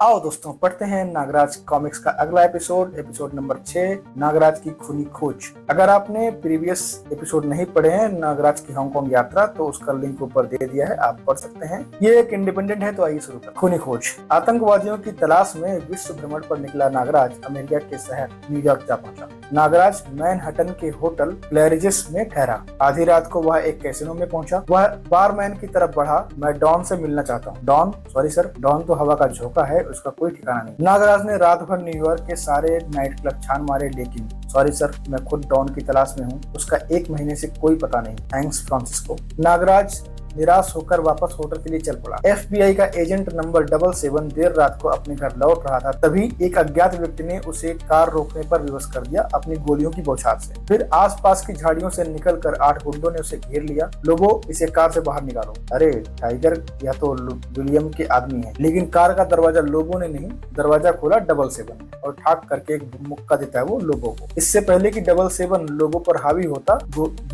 आओ दोस्तों, पढ़ते हैं नागराज कॉमिक्स का अगला एपिसोड नंबर 6, नागराज की खूनी खोज। अगर आपने प्रीवियस एपिसोड नहीं पढ़े हैं नागराज की हांगकांग यात्रा, तो उसका लिंक ऊपर दे दिया है, आप पढ़ सकते हैं। ये एक इंडिपेंडेंट है, तो आइए शुरू करते हैं। खूनी खोज। आतंकवादियों की तलाश में विश्व भ्रमण पर निकला नागराज अमेरिका के शहर न्यूयॉर्क जा पहुंचा। नागराज मैनहट्टन के होटल क्लैरिजिस में ठहरा। आधी रात को वह एक कैसीनो में पहुंचा। वह बारमैन की तरफ बढ़ा। मैं डॉन से मिलना चाहता हूँ। डॉन? सॉरी सर, डॉन तो हवा का झोंका है, उसका कोई ठिकाना नहीं। नागराज ने रात भर न्यूयॉर्क के सारे नाइट क्लब छान मारे, लेकिन सॉरी सर, मैं खुद डॉन की तलाश में हूँ, उसका 1 महीने से कोई पता नहीं। Thanks Francisco. नागराज निराश होकर वापस होटल के लिए चल पड़ा। एफबीआई का एजेंट नंबर 77 देर रात को अपने घर लौट रहा था, तभी एक अज्ञात व्यक्ति ने उसे कार रोकने पर विवश कर दिया अपनी गोलियों की बौछार से। फिर आसपास की झाड़ियों से निकलकर 8 गुंडों ने उसे घेर लिया। लोगों, इसे कार से बाहर निकालो। अरे टाइगर, यह तो विलियम के आदमी है। लेकिन कार का दरवाजा लोगों ने नहीं, दरवाजा खोला 77 और ठाक करके एक मुक्का देता है वो लोगों को। इससे पहले कि 77 लोगों पर हावी होता,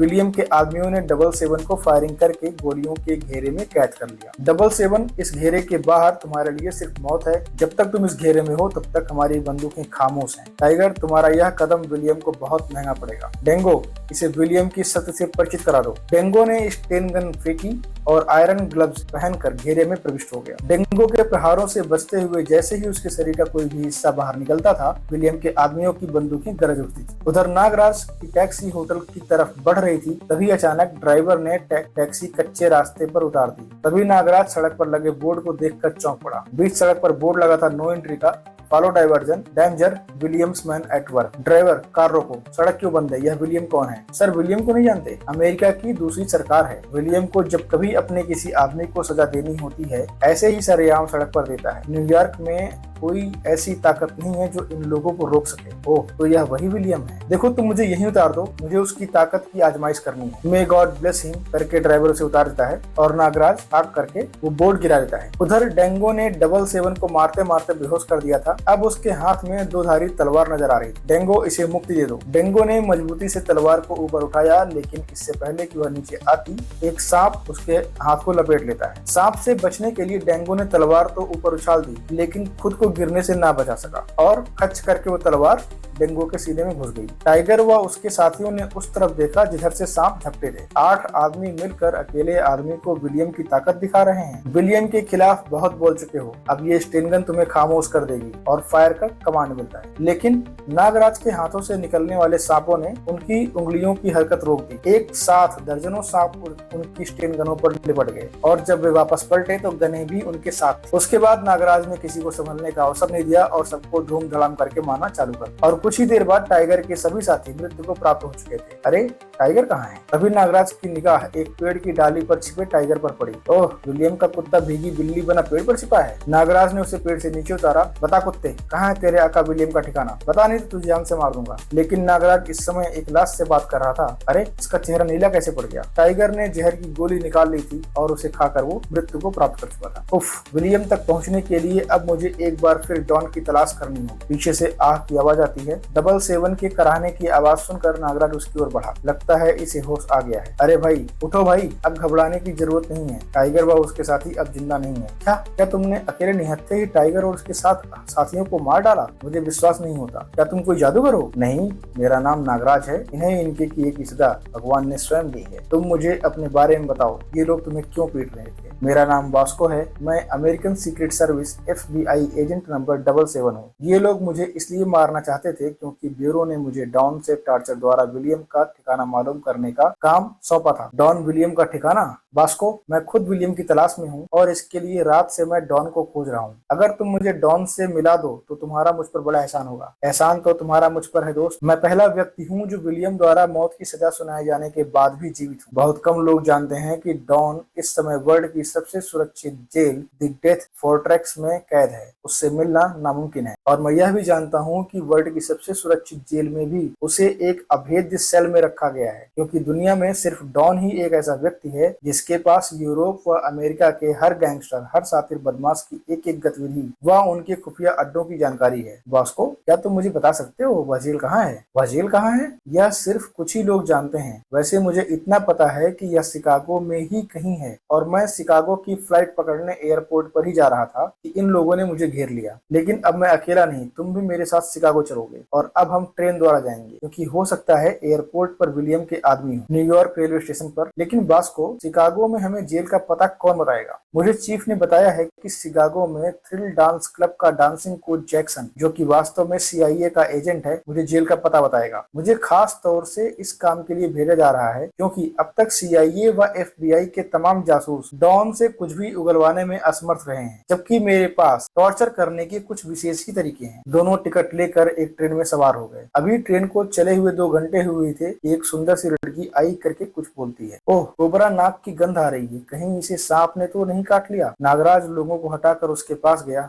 विलियम के आदमियों ने 77 को फायरिंग करके गोलियों के घेरे में कैद कर लिया। 77, इस घेरे के बाहर तुम्हारे लिए सिर्फ मौत है। जब तक तुम इस घेरे में हो तब तक हमारी बंदूकें खामोश हैं। टाइगर, तुम्हारा यह कदम विलियम को बहुत महंगा पड़ेगा। डेंगो, इसे विलियम की सत्य से परिचित करा दो। डेंगो ने स्टेन गन फेंकी और आयरन ग्लव्स पहनकर घेरे में प्रविष्ट हो गया। डेंगो के प्रहारों से बचते हुए जैसे ही उसके शरीर का कोई भी हिस्सा बाहर निकलता था, विलियम के आदमियों की बंदूकें गरज उठती थी। उधर नागराज की टैक्सी होटल की तरफ बढ़ रही थी, तभी अचानक ड्राइवर ने टैक्सी कच्चे रास्ते पर उतार दी। तभी नागराज सड़क पर लगे बोर्ड को देखकर चौंक पड़ा। बीच सड़क पर बोर्ड लगा था, नो एंट्री का, follow diversion, danger, Williams man at work. Driver, car रोको, सड़क क्यों बंद है? यह विलियम कौन है? सर, विलियम को नहीं जानते? अमेरिका की दूसरी सरकार है। विलियम को जब कभी अपने किसी आदमी को सजा देनी होती है, ऐसे ही सरेआम सड़क पर देता है। न्यूयॉर्क में कोई ऐसी ताकत नहीं है जो इन लोगों को रोक सके। ओह, तो यह वही विलियम है। देखो, तुम मुझे यहीं उतार दो, मुझे उसकी ताकत की आजमाइश करनी है। मे गॉड ब्लेस हिम करके ड्राइवर उसे उतार देता है और नागराज भाग करके वो बोर्ड गिरा देता है। उधर डेंगो ने 77 को मारते मारते बेहोश कर दिया था। अब उसके हाथ में 2 धारी तलवार नजर आ रही थी। डेंगो, इसे मुक्ति दे दो। डेंगो ने मजबूती से तलवार को ऊपर उठाया, लेकिन इससे पहले कि वह नीचे आती, एक सांप उसके हाथ को लपेट लेता है। सांप से बचने के लिए डेंगो ने तलवार तो ऊपर उछाल दी, लेकिन खुद को गिरने से ना बचा सका और खच करके वो तलवार डेंगो के सीने में घुस गई। टाइगर व उसके साथियों ने उस तरफ देखा जिधर से सांप झपटे थे। 8 आदमी मिलकर अकेले आदमी को विलियम की ताकत दिखा रहे हैं। विलियम के खिलाफ बहुत बोल चुके हो, अब ये स्टेनगन तुम्हें खामोश कर देगी और फायर का कमांड मिलता है। लेकिन नागराज के हाथों से निकलने वाले सांपों ने उनकी उंगलियों की हरकत रोक दी। एक साथ दर्जनों सांप उनकी स्टेनगनों पर लिपट गए और जब वे वापस पलटे तो गने भी उनके साथ। उसके बाद नागराज ने किसी को संभलने का अवसर नहीं दिया और सबको धूम धड़ाम करके मारना चालू कर। और कुछ ही देर बाद टाइगर के सभी साथी मृत्यु को प्राप्त हो चुके थे। अरे टाइगर कहाँ है? तभी नागराज की निगाह एक पेड़ की डाली पर छिपे टाइगर पर पड़ी। ओह, विलियम का कुत्ता भीगी बिल्ली बना पेड़ पर छिपा है। नागराज ने उसे पेड़ से नीचे उतारा। बता कुत्ते, कहाँ है तेरे आका विलियम का ठिकाना? बता, नहीं तो तुझे जान से मार दूंगा। लेकिन नागराज इस समय एक लाश से बात कर रहा था। अरे, इसका चेहरा नीला कैसे पड़ गया? टाइगर ने जहर की गोली निकाल ली थी और उसे खाकर वो मृत्यु को प्राप्त कर चुका था। उफ, विलियम तक पहुंचने के लिए अब मुझे एक बार फिर डॉन की तलाश करनी होगी। पीछे से आह की आवाज आती है। 77 के कराहने की आवाज सुनकर नागराज उसकी ओर बढ़ा। लगता है इसे होश आ गया है। अरे भाई, उठो भाई, अब घबराने की जरूरत नहीं है। टाइगर व उसके साथी अब जिंदा नहीं है। क्या तुमने अकेले निहत्थे ही टाइगर और उसके साथियों को मार डाला? मुझे विश्वास नहीं होता। क्या तुम कोई जादूगर हो? नहीं, मेरा नाम नागराज है। इन्हें इनके किए की सजा भगवान ने स्वयं दी है। तुम मुझे अपने बारे में बताओ, ये लोग तुम्हें क्यों पीट रहे थे? मेरा नाम वास्को है। मैं American secret service FBI agent number 77 हूँ। ये लोग मुझे इसलिए मारना चाहते थे क्योंकि ब्यूरो ने मुझे डॉन से टार्चर द्वारा विलियम का ठिकाना मालूम करने का काम सौंपा था। डॉन विलियम का ठिकाना? वास्को, मैं खुद विलियम की तलाश में हूँ और इसके लिए रात से मैं डॉन को खोज रहा हूँ। अगर तुम मुझे डॉन से मिला दो तो तुम्हारा मुझ पर बड़ा एहसान होगा। एहसान तो तुम्हारा मुझ पर है दोस्त। मैं पहला व्यक्ति हूँ जो विलियम द्वारा मौत की सजा सुनाए जाने के बाद भी जीवित हूँ। बहुत कम लोग जानते हैं कि डॉन इस समय वर्ल्ड की सबसे सुरक्षित जेल द डेथ फोर्ट्रेस में कैद है। उससे मिलना नामुमकिन है। और मैं यह भी जानता हूँ कि वर्ल्ड की सबसे सबसे सुरक्षित जेल में भी उसे एक अभेद्य सेल में रखा गया है, क्योंकि दुनिया में सिर्फ डॉन ही एक ऐसा व्यक्ति है जिसके पास यूरोप व अमेरिका के हर गैंगस्टर, हर शातिर बदमाश की एक एक गतिविधि व उनके खुफिया अड्डों की जानकारी है। बॉस्को, क्या तुम मुझे बता सकते हो वह जेल कहाँ है? वह जेल कहाँ है यह सिर्फ कुछ ही लोग जानते हैं। वैसे मुझे इतना पता है कि यह शिकागो में ही कहीं है और मैं शिकागो की फ्लाइट पकड़ने एयरपोर्ट पर ही जा रहा था कि इन लोगों ने मुझे घेर लिया। लेकिन अब मैं अकेला नहीं, तुम भी मेरे साथ शिकागो चलोगे और अब हम ट्रेन द्वारा जाएंगे, क्योंकि हो सकता है एयरपोर्ट पर विलियम के आदमी हो, न्यूयॉर्क रेलवे स्टेशन पर। लेकिन बॉस्को, शिकागो में हमें जेल का पता कौन बताएगा? मुझे चीफ ने बताया है कि शिकागो में थ्रिल डांस क्लब का डांसिंग कोच जैक्सन, जो कि वास्तव में CIA का एजेंट है, मुझे जेल का पता बताएगा। मुझे खास तौर से इस काम के लिए भेजा जा रहा है क्योंकि अब तक CIA व FBI के तमाम जासूस डॉन से कुछ भी उगलवाने में असमर्थ रहे हैं, जबकि मेरे पास टॉर्चर करने के कुछ विशेष ही तरीके हैं। दोनों टिकट लेकर एक ट्रेन में सवार हो गए। अभी ट्रेन को चले हुए 2 घंटे हुए थे। एक सुंदर सी लड़की आई करके कुछ बोलती है। ओह, कोबरा नाक की गंध आ रही है, कहीं इसे सांप ने तो नहीं काट लिया? नागराज लोगों को हटाकर उसके पास गया।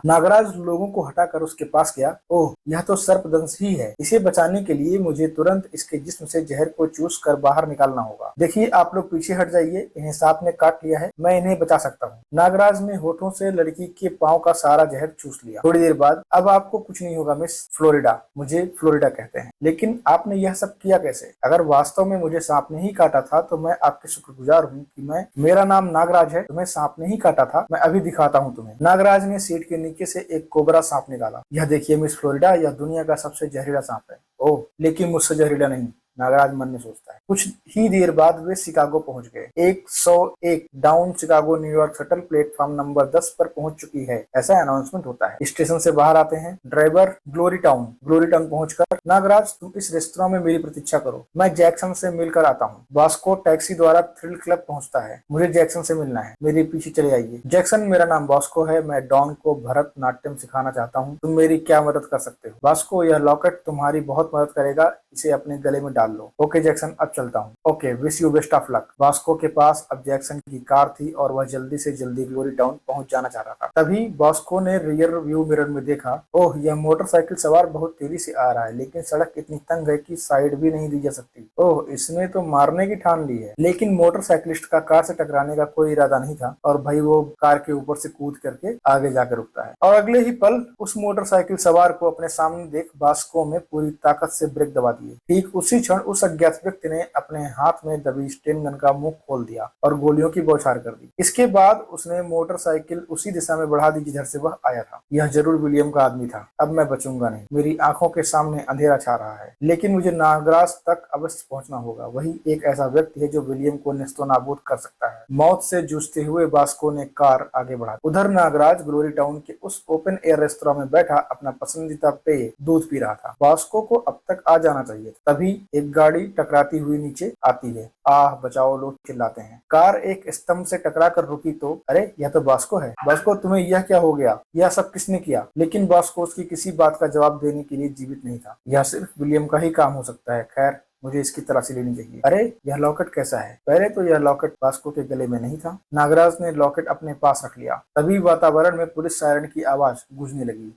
ओह, यह तो सर्पदंश ही है। इसे बचाने के लिए मुझे तुरंत इसके जिस्म से जहर को चूस कर बाहर निकालना होगा। देखिए, आप लोग पीछे हट जाइए, इन्हें सांप ने काट लिया है, मैं इन्हें बचा सकता हूँ। नागराज ने होठों से लड़की के पांव का सारा जहर चूस लिया। थोड़ी देर बाद, अब आपको कुछ नहीं होगा मिस फ्लोरिडा, मुझे फ्लोरिडा कहते हैं। लेकिन आपने यह सब किया कैसे? अगर वास्तव में मुझे सांप ने ही काटा था तो मैं आपके शुक्रगुजार हूँ कि मेरा नाम नागराज है, तुम्हें सांप ने ही काटा था। मैं अभी दिखाता हूँ तुम्हें। नागराज ने सीट के नीचे से एक कोबरा सांप निकाला। यह देखिए मिस फ्लोरिडा, यह दुनिया का सबसे जहरीला सांप है। ओह, लेकिन मुझसे जहरीला नहीं, नागराज मन में सोचता है। कुछ ही देर बाद वे शिकागो पहुंच गए। 101 down Chicago New York shuttle platform number 10 पर पहुंच चुकी है, ऐसा अनाउंसमेंट होता है। स्टेशन से बाहर आते हैं ड्राइवर। ग्लोरी टाउन पहुंचकर, नागराज तुम इस रेस्तरां में मेरी प्रतीक्षा करो, मैं जैक्सन से मिलकर आता हूँ। बॉस्को टैक्सी द्वारा थ्रिल क्लब पहुंचता है। मुझे जैक्सन से मिलना है, मेरे पीछे चले आइए। जैक्सन, मेरा नाम बॉस्को है, मैं डॉन को भरतनाट्यम सिखाना चाहता हूँ, तुम मेरी क्या मदद कर सकते हो? बॉस्को, यह लॉकेट तुम्हारी बहुत मदद करेगा, इसे अपने गले में डाल लो। ओके जैक्सन, अब चलता हूँ। Okay, wish you best of luck. Bosco के पास अब जैक्सन की कार थी और वह जल्दी से जल्दी ग्लोरी टाउन पहुंच जाना चाह रहा था। तभी बॉस्को ने रियर व्यू मिरर में देखा। ओह, यह मोटरसाइकिल सवार बहुत तेजी से आ रहा है, लेकिन सड़क इतनी तंग है कि साइड भी नहीं दी जा सकती। ओह, इसने तो मारने की ठान ली है। लेकिन मोटरसाइकिलिस्ट का कार से टकराने का कोई इरादा नहीं था और भाई वो कार के ऊपर से कूद करके आगे जाकर रुकता है और अगले ही पल उस मोटरसाइकिल सवार को अपने सामने देख बॉस्को में पूरी ताकत से ब्रेक दबा दिए। ठीक उसी क्षण उस अज्ञात व्यक्ति ने अपने हाथ में दबी स्टेन गन का मुंह खोल दिया और गोलियों की बौछार कर दी। इसके बाद उसने मोटरसाइकिल उसी दिशा में बढ़ा दी जिधर से वह आया था। यह जरूर विलियम का आदमी था। अब मैं बचूंगा नहीं, मेरी आंखों के सामने अंधेरा छा रहा है, लेकिन मुझे नागराज तक अवश्य पहुंचना होगा। वही एक ऐसा व्यक्ति है जो विलियम को नेस्तनाबूद कर सकता है। मौत से जूझते हुए बॉस्को ने कार आगे बढ़ा। उधर नागराज ग्लोरी टाउन के उस ओपन एयर रेस्तरां में बैठा अपना पसंदीदा पेय दूध पी रहा था। बॉस्को को अब तक आ जाना चाहिए। तभी एक गाड़ी टकराती हुई नीचे आती है। आह बचाओ, लोग चिल्लाते हैं। कार एक स्तंभ से टकरा कर रुकी तो अरे, यह तो बॉस्को है। बॉस्को, तुम्हें यह क्या हो गया? यह सब किसने किया? लेकिन बॉस्को उसकी किसी बात का जवाब देने के लिए जीवित नहीं था। यह सिर्फ विलियम का ही काम हो सकता है। खैर, मुझे इसकी तलाशी लेनी चाहिए। अरे, यह लॉकेट कैसा है? पहले तो यह लॉकेट बॉस्को के गले में नहीं था। नागराज ने लॉकेट अपने पास रख लिया। तभी वातावरण में पुलिस सायरन की आवाज गूंजने लगी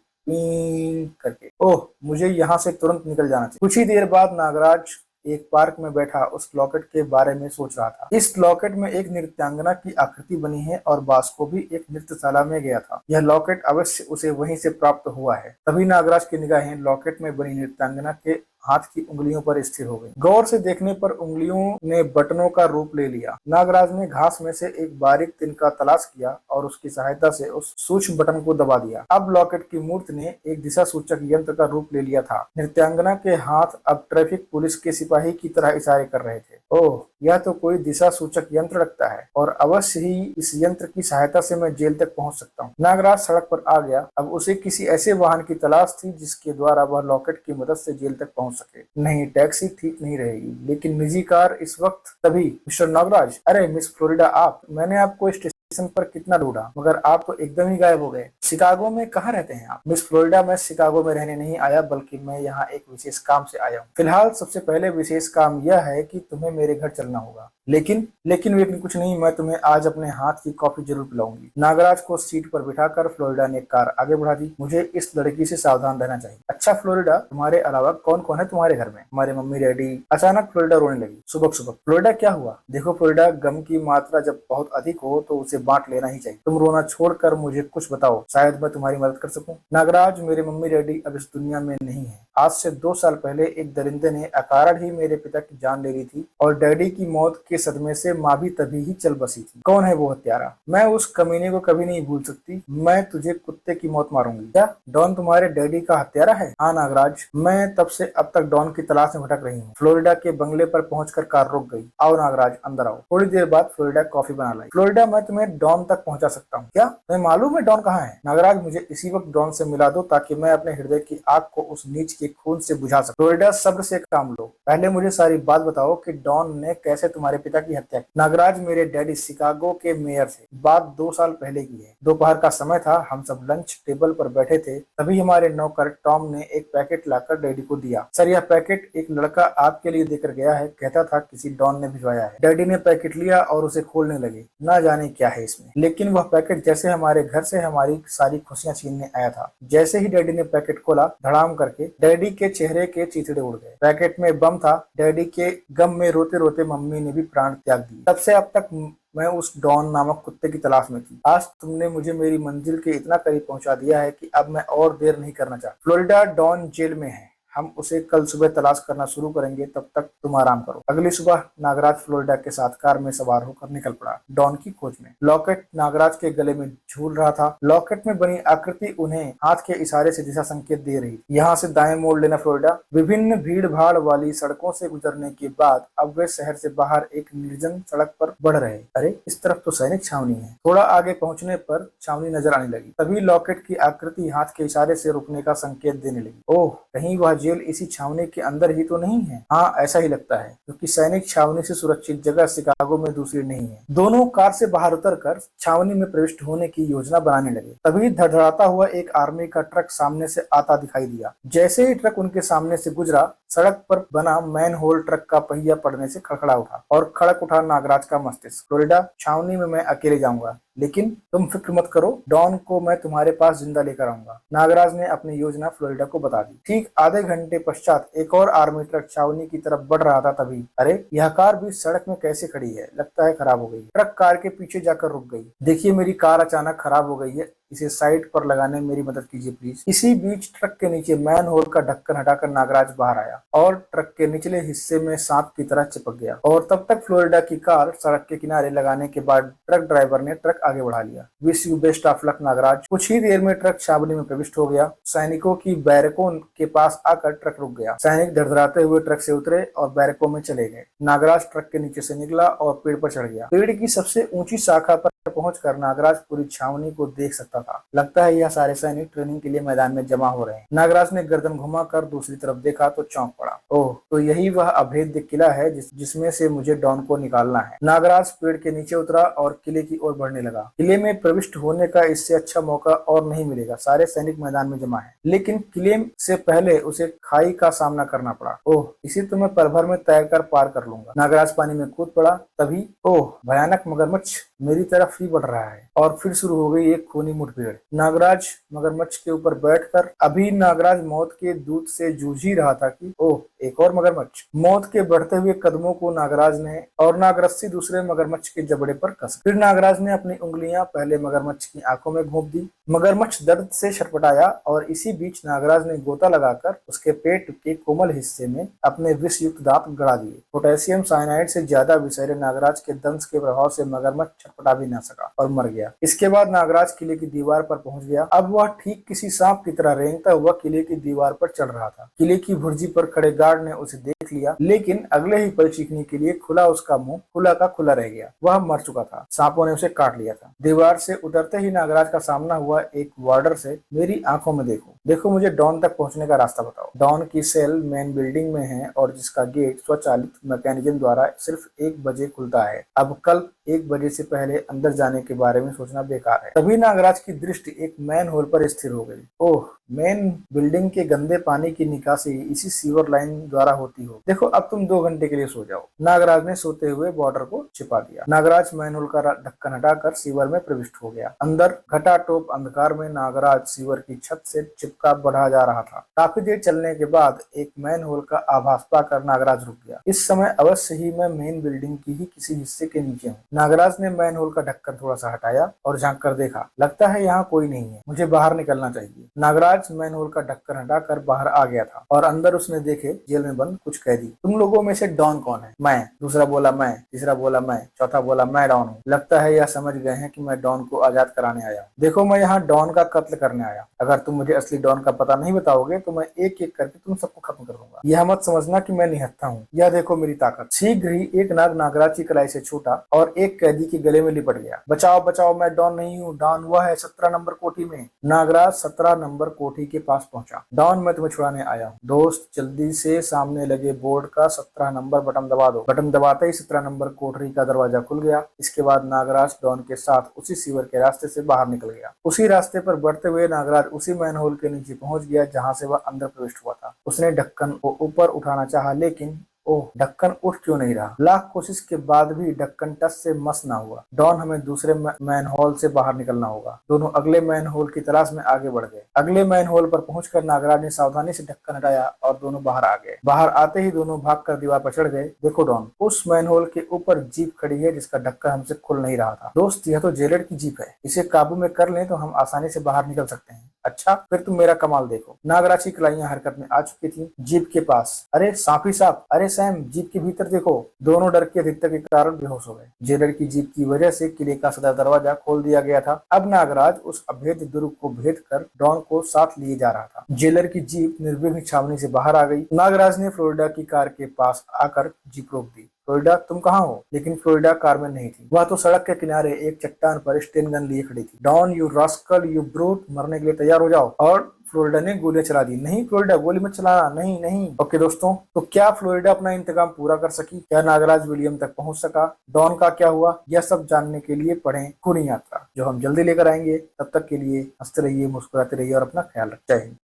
करके। ओह, मुझे यहाँ से तुरंत निकल जाना चाहिए। कुछ ही देर बाद नागराज एक पार्क में बैठा उस लॉकेट के बारे में सोच रहा था। इस लॉकेट में एक नृत्यांगना की आकृति बनी है और बॉस्को भी एक नृत्यशाला में गया था। यह लॉकेट अवश्य उसे वहीं से प्राप्त हुआ है। तभी नागराज की निगाहें लॉकेट में बनी नृत्यांगना के हाथ की उंगलियों पर स्थिर हो गई। गौर से देखने पर उंगलियों ने बटनों का रूप ले लिया। नागराज ने घास में से एक बारीक तिनका तलाश किया और उसकी सहायता से उस सूक्ष्म बटन को दबा दिया। अब लॉकेट की मूर्ति ने एक दिशा सूचक यंत्र का रूप ले लिया था। नृत्यांगना के हाथ अब ट्रैफिक पुलिस के सिपाही की तरह इशारे कर रहे थे। ओह, यह तो कोई दिशा सूचक यंत्र लगता है और अवश्य ही इस यंत्र की सहायता से मैं जेल तक पहुंच सकता हूँ। नागराज सड़क पर आ गया। अब उसे किसी ऐसे वाहन की तलाश थी जिसके द्वारा वह लॉकेट की मदद से जेल तक पहुंच सके। नहीं, टैक्सी ठीक नहीं रहेगी, लेकिन निजी कार इस वक्त। तभी मिस्टर नागराज, अरे मिस फ्लोरिडा, आप, मैंने आपको पर कितना ढूंढा मगर आप तो एकदम ही गायब हो गए। शिकागो में कहाँ रहते हैं आप? मिस फ्लोरिडा, मैं शिकागो में रहने नहीं आया बल्कि मैं यहाँ एक विशेष काम से आया हूँ। फिलहाल सबसे पहले विशेष काम यह है कि तुम्हें मेरे घर चलना होगा। लेकिन कुछ नहीं, मैं तुम्हें आज अपने हाथ की कॉफी जरूर पिलाऊंगी। नागराज को सीट पर बिठाकर फ्लोरिडा ने कार आगे बढ़ा दी। मुझे इस लड़की से सावधान रहना चाहिए। अच्छा फ्लोरिडा, तुम्हारे अलावा कौन कौन है तुम्हारे घर में? हमारे मम्मी डैडी। अचानक फ्लोरिडा रोने लगी। सुबह सुबह फ्लोरिडा क्या हुआ? देखो फ्लोरिडा, गम की मात्रा जब बहुत अधिक हो तो उसे बांट लेना ही चाहिए। तुम रोना छोड़कर मुझे कुछ बताओ, शायद मैं तुम्हारी मदद कर सकूं। नागराज, मेरे मम्मी डैडी अब इस दुनिया में नहीं है। आज से 2 साल पहले एक दरिंदे ने अकारण ही मेरे पिता की जान ले ली थी और डैडी की मौत के सदमे से माँ भी तभी ही चल बसी थी। कौन है वो हत्यारा? मैं उस कमीने को कभी नहीं भूल सकती। मैं तुझे कुत्ते की मौत मारूंगी। क्या डॉन तुम्हारे डैडी का हत्यारा है? हाँ नागराज, मैं तब से अब तक डॉन की तलाश में भटक रही हूँ। फ्लोरिडा के बंगले पर पहुंचकर कार रुक गई। आओ नागराज, अंदर आओ। थोड़ी देर बाद फ्लोरिडा कॉफी बना लाई। फ्लोरिडा, मैं तुम्हें डॉन तक पहुंचा सकता हूँ। क्या तुम्हें मालूम है डॉन कहाँ है? नागराज, मुझे इसी वक्त डॉन से मिला दो ताकि मैं अपने हृदय की आग को उस नीच के खून से बुझा सकूं। फ्लोरिडा, सब्र से काम लो। पहले मुझे सारी बात बताओ कि डॉन ने कैसे तुम्हारे पिता की हत्या की। नागराज, मेरे डैडी शिकागो के मेयर थे। बात 2 साल पहले की है। दोपहर का समय था, हम सब लंच टेबल पर बैठे थे, तभी हमारे नौकर टॉम ने एक पैकेट लाकर डैडी को दिया। सर, यह पैकेट एक लड़का आपके लिए देकर गया है, कहता था किसी डॉन ने भिजवाया है। डैडी ने पैकेट लिया और उसे खोलने लगे। ना जाने क्या है इसमें, लेकिन वह पैकेट जैसे हमारे घर से हमारी सारी खुशियां छीनने आया था। जैसे ही डैडी ने पैकेट खोला, धड़ाम करके डैडी के चेहरे के चीथड़े उड़ गए। पैकेट में बम था। डैडी के गम में रोते रोते मम्मी ने भी प्राण त्याग दिए। तब से अब तक मैं उस डॉन नामक कुत्ते की तलाश में थी। आज तुमने मुझे मेरी मंजिल के इतना करीब पहुंचा दिया है कि अब मैं और देर नहीं करना चाहता। फ्लोरिडा, डॉन जेल में है। हम उसे कल सुबह तलाश करना शुरू करेंगे, तब तक तुम आराम करो। अगली सुबह नागराज फ्लोरिडा के साथ कार में सवार होकर निकल पड़ा डॉन की खोज में। लॉकेट नागराज के गले में झूल रहा था। लॉकेट में बनी आकृति उन्हें हाथ के इशारे से दिशा संकेत दे रही। यहाँ से दाएं मोड़ लेना फ्लोरिडा। विभिन्न भीड़ भाड़ वाली सड़कों से गुजरने के बाद अब वे शहर से बाहर एक निर्जन सड़क पर बढ़ रहे। अरे, इस तरफ तो सैनिक छावनी है। थोड़ा आगे पहुंचने पर छावनी नजर आने लगी। तभी लॉकेट की आकृति हाथ के इशारे से रुकने का संकेत देने लगी। ओह, कहीं वह जेल इसी छावनी के अंदर ही तो नहीं है? हाँ, ऐसा ही लगता है, क्योंकि सैनिक छावनी से सुरक्षित जगह शिकागो में दूसरी नहीं है। दोनों कार से बाहर उतरकर छावनी में प्रविष्ट होने की योजना बनाने लगे। तभी धड़धड़ाता हुआ एक आर्मी का ट्रक सामने से आता दिखाई दिया। जैसे ही ट्रक उनके सामने से गुजरा, सड़क पर बना मैन होल ट्रक का पहिया पड़ने से खड़खड़ा उठा और खड़क उठा नागराज का मस्तिष्क। फ्लोरिडा, छावनी में मैं अकेले जाऊंगा, लेकिन तुम फिक्र मत करो, डॉन को मैं तुम्हारे पास जिंदा लेकर आऊंगा। नागराज ने अपनी योजना फ्लोरिडा को बता दी। ठीक आधे घंटे पश्चात एक और आर्मी ट्रक छावनी की तरफ बढ़ रहा था। तभी, अरे, यह कार भी सड़क में कैसे खड़ी है? लगता है खराब हो गई। ट्रक कार के पीछे जाकर रुक गई। देखिए, मेरी कार अचानक खराब हो गई है, इसे साइड पर लगाने में मेरी मदद कीजिए प्लीज। इसी बीच ट्रक के नीचे मैन होल का ढक्कन हटाकर नागराज बाहर आया और ट्रक के निचले हिस्से में सांप की तरह चिपक गया। और तब तक फ्लोरिडा की कार सड़क के किनारे लगाने के बाद ट्रक ड्राइवर ने ट्रक आगे बढ़ा लिया। Wish you best of luck Nagraj. कुछ ही देर में ट्रक छावनी में प्रविष्ट हो गया। सैनिकों की बैरकों के पास आकर ट्रक रुक गया। सैनिक धड़धड़ाते हुए ट्रक से उतरे और बैरकों में चले गए। नागराज ट्रक के नीचे से निकला और पेड़ पर चढ़ गया। पेड़ की सबसे ऊंची शाखा पर पहुंचकर नागराज पूरी छावनी को देख सकता था। लगता है यह सारे सैनिक ट्रेनिंग के लिए मैदान में जमा हो रहे हैं। नागराज ने गर्दन घुमाकर दूसरी तरफ देखा तो चौंक पड़ा। ओह, तो यही वह अभेद्य किला है जिसमें से मुझे डॉन को निकालना है। नागराज पेड़ के नीचे उतरा और किले की ओर बढ़ने लगा। किले में प्रविष्ट होने का इससे अच्छा मौका और नहीं मिलेगा। सारे सैनिक मैदान में जमा है, लेकिन किले से पहले उसे खाई का सामना करना पड़ा। ओह, इसी तो मैं पल भर में तैरकर पार कर लूंगा। नागराज पानी में कूद पड़ा। तभी, ओह, भयानक मगरमच्छ मेरी तरफ ही बढ़ रहा है और फिर शुरू हो गई एक खूनी मुठभेड़। नागराज मगरमच्छ के ऊपर बैठकर अभी नागराज मौत के दूत से जूझ ही रहा था कि ओह, एक और मगरमच्छ। मौत के बढ़ते हुए कदमों को नागराज ने और नागरस्सी दूसरे मगरमच्छ के जबड़े पर कस। फिर नागराज ने अपनी उंगलियां पहले मगरमच्छ की आंखों में घोंप दी। मगरमच्छ दर्द से छटपटाया और इसी बीच नागराज ने गोता लगाकर उसके पेट के कोमल हिस्से में अपने विष युक्त दांत गड़ा दिए। पोटेशियम साइनाइड से ज्यादा विषैले नागराज के दंश के प्रभाव से मगरमच्छ छटपटा भी न सका और मर गया। इसके बाद नागराज किले की दीवार पर पहुंच गया। अब वह ठीक किसी सांप की तरह रेंगता हुआ किले की दीवार पर चढ़ रहा था। किले की भुर्जी पर खड़े गार्ड ने उसे देख लिया, लेकिन अगले ही पल चीखने के लिए खुला उसका मुंह खुला का खुला रह गया। वह मर चुका था। सांपों ने उसे काट लिया था। दीवार से उतरते ही नागराज का सामना हुआ एक वार्डर से। मेरी आंखों में देखो, देखो, मुझे डॉन तक पहुंचने का रास्ता बताओ। डॉन की सेल मेन बिल्डिंग में है और जिसका गेट स्वचालित मैकेनिज्म द्वारा सिर्फ 1 बजे खुलता है। अब कल 1 बजे से पहले अंदर जाने के बारे में सोचना बेकार है। तभी नागराज की दृष्टि एक मैन होल पर स्थिर हो गई। ओह, मेन बिल्डिंग के गंदे पानी की निकासी इसी सीवर लाइन द्वारा होती हो। देखो, अब तुम 2 घंटे के लिए सो जाओ। नागराज ने सोते हुए बॉर्डर को छिपा दिया। नागराज मैनहोल का ढक्कन हटाकर सीवर में प्रविष्ट हो गया। अंदर घटाटोप अंधकार में नागराज सीवर की छत से चिपका बढ़ा जा रहा था। काफी देर चलने के बाद एक मैनहोल का आभास पाकर नागराज रुक गया। इस समय अवश्य ही मैं मेन बिल्डिंग की ही किसी हिस्से के नीचे हूँ। नागराज ने मैनहोल का ढक्कन थोड़ा सा हटाया और झांक कर देखा। लगता है यहाँ कोई नहीं है, मुझे बाहर निकलना चाहिए। नागराज मैनहोल का ढक्कन हटाकर बाहर आ गया था और अंदर उसने देखे जेल में बंद कुछ कैदी। तुम लोगों में से डॉन कौन है? मैं। दूसरा बोला मैं, तीसरा बोला मैं, चौथा बोला मैं डॉन हूँ। लगता है यह समझ गए हैं कि मैं डॉन को आजाद कराने आया हूँ। देखो, मैं यहाँ डॉन का कत्ल करने आया। अगर तुम मुझे असली डॉन का पता नहीं बताओगे तो मैं एक एक करके तुम सबको खत्म कर दूंगा। यह मत समझना कि मैं निहत्था हूँ। यह देखो मेरी ताकत। शीघ्र ही एक नाग नागराज की कलाई से छूटा और एक कैदी के गले में लिपट गया। बचाओ बचाओ, मैं डॉन नहीं हूँ। डॉन वह है 17 नंबर कोठी में। नागराज 17 नंबर कोठी के पास पहुंचा। डॉन, मैं तुम्हें छुड़ाने आया हूँ। दोस्त, जल्दी से सामने लगे बोर्ड का 17 नंबर बटन दबा दो। बटन दबाते ही 17 नंबर कोठरी का दरवाजा खुल गया। इसके बाद नागराज डॉन के साथ उसी सीवर के रास्ते से बाहर निकल गया। उसी रास्ते पर बढ़ते हुए नागराज उसी मैनहोल के नीचे पहुंच गया जहां से वह अंदर प्रविष्ट हुआ था। उसने ढक्कन को ऊपर उठाना चाहा, लेकिन ओह, ढक्कन उठ क्यों नहीं रहा? लाख कोशिश के बाद भी ढक्कन टस से मस ना हुआ। डॉन, हमें दूसरे मैनहोल से बाहर निकलना होगा। दोनों अगले मैनहोल की तलाश में आगे बढ़ गए। अगले मैनहोल पर पहुंचकर नागराज ने सावधानी से ढक्कन हटाया और दोनों बाहर आ गए। बाहर आते ही दोनों भागकर दीवार पर चढ़ गए। देखो डॉन, उस मैनहोल के ऊपर जीप खड़ी है जिसका ढक्कन हमसे खुल नहीं रहा था। दोस्त, यह तो जेलर की जीप है। इसे काबू में कर लें तो हम आसानी से बाहर निकल सकते हैं। अच्छा, फिर तुम मेरा कमाल देखो। नागराज की कलाइयां हरकत में आ चुकी थी। जीप के पास, अरे सांपी साहब, अरे सैम, जीप के भीतर देखो। दोनों डर की अधिकता के कारण बेहोश हो गए। जेलर की जीप की वजह से किले का सदर दरवाजा खोल दिया गया था। अब नागराज उस अभेद्य दुर्ग को भेद कर डॉन को साथ लिए जा रहा था। जेलर की जीप निर्विघ्न छावनी से बाहर आ गई। नागराज ने फ्लोरिडा की कार के पास आकर जीप रोक दी। फ्लोरिडा, तुम कहाँ हो? लेकिन फ्लोरिडा कार में नहीं थी। वह तो सड़क के किनारे एक चट्टान पर स्टेन गन लिए खड़ी थी। Don, you rascal, you brute, मरने के लिए तैयार हो जाओ। और फ्लोरिडा ने गोलियां चला दी। नहीं फ्लोरिडा, गोली मत चलाना, नहीं नहीं। ओके दोस्तों, तो क्या फ्लोरिडा अपना इंतकाम पूरा कर सकी? क्या नागराज विलियम तक पहुंच सका? डॉन का क्या हुआ? यह सब जानने के लिए पढ़ें खूनी यात्रा, जो हम जल्दी लेकर आएंगे। तब तक के लिए हंसते रहिए, मुस्कुराते रहिए और अपना ख्याल रखते हैं।